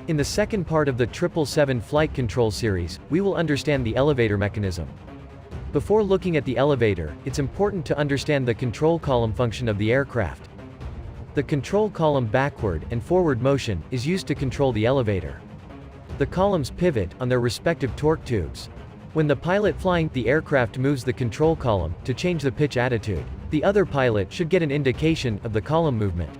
In the second part of the 777 flight control series, we will understand the elevator mechanism. Before looking at the elevator, it's important to understand the control column function of the aircraft. The control column backward and forward motion is used to control the elevator. The columns pivot on their respective torque tubes. When the pilot flying the aircraft moves the control column to change the pitch attitude, the other pilot should get an indication of the column movement.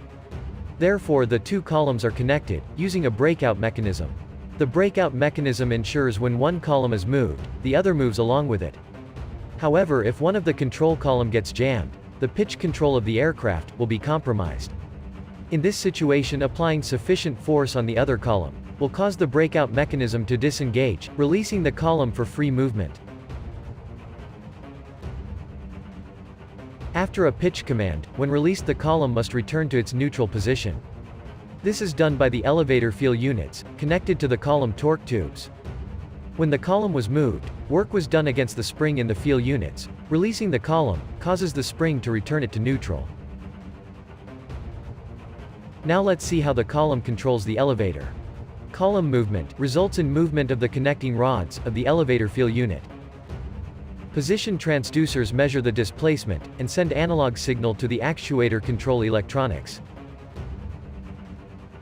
Therefore, the two columns are connected, using a breakout mechanism. The breakout mechanism ensures when one column is moved, the other moves along with it. However, if one of the control column gets jammed, the pitch control of the aircraft will be compromised. In this situation, applying sufficient force on the other column will cause the breakout mechanism to disengage, releasing the column for free movement. After a pitch command, when released, the column must return to its neutral position. This is done by the elevator feel units, connected to the column torque tubes. When the column was moved, work was done against the spring in the feel units. Releasing the column causes the spring to return it to neutral. Now let's see how the column controls the elevator. Column movement results in movement of the connecting rods of the elevator feel unit. Position transducers measure the displacement and send analog signal to the actuator control electronics.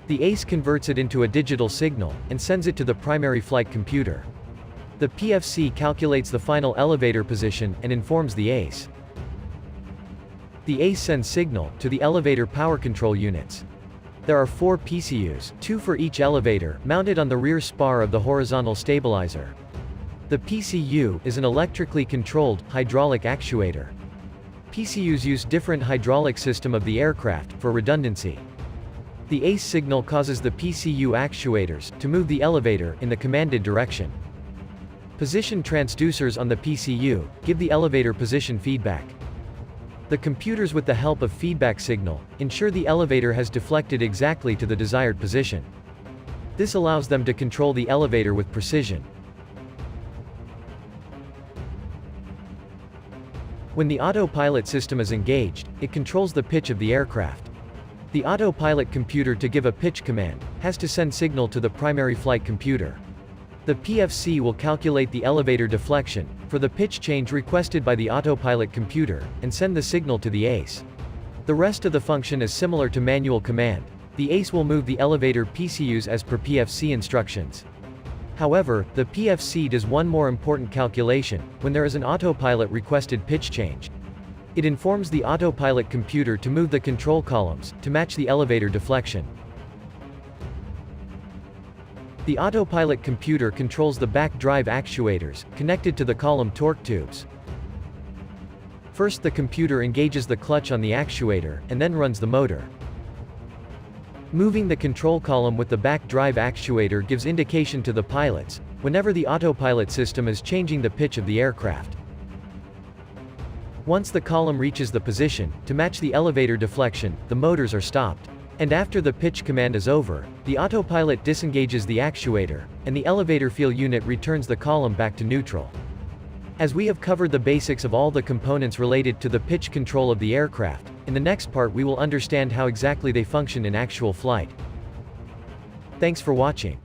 The ACE converts it into a digital signal and sends it to the primary flight computer. The PFC calculates the final elevator position and informs the ACE. The ACE sends signal to the elevator power control units. There are 4 PCUs, 2 for each elevator, mounted on the rear spar of the horizontal stabilizer. The PCU is an electrically controlled, hydraulic actuator. PCUs use different hydraulic system of the aircraft, for redundancy. The ACE signal causes the PCU actuators to move the elevator in the commanded direction. Position transducers on the PCU give the elevator position feedback. The computers, with the help of feedback signal, ensure the elevator has deflected exactly to the desired position. This allows them to control the elevator with precision. When the autopilot system is engaged, it controls the pitch of the aircraft. The autopilot computer, to give a pitch command, has to send signal to the primary flight computer. The PFC will calculate the elevator deflection for the pitch change requested by the autopilot computer, and send the signal to the ACE. The rest of the function is similar to manual command. The ACE will move the elevator PCUs as per PFC instructions. However, the PFC does one more important calculation when there is an autopilot requested pitch change. It informs the autopilot computer to move the control columns to match the elevator deflection. The autopilot computer controls the back drive actuators, connected to the column torque tubes. First, the computer engages the clutch on the actuator, and then runs the motor. Moving the control column with the back drive actuator gives indication to the pilots whenever the autopilot system is changing the pitch of the aircraft. Once the column reaches the position to match the elevator deflection, the motors are stopped. And after the pitch command is over, the autopilot disengages the actuator, and the elevator feel unit returns the column back to neutral. As we have covered the basics of all the components related to the pitch control of the aircraft, in the next part we will understand how exactly they function in actual flight. Thanks for watching.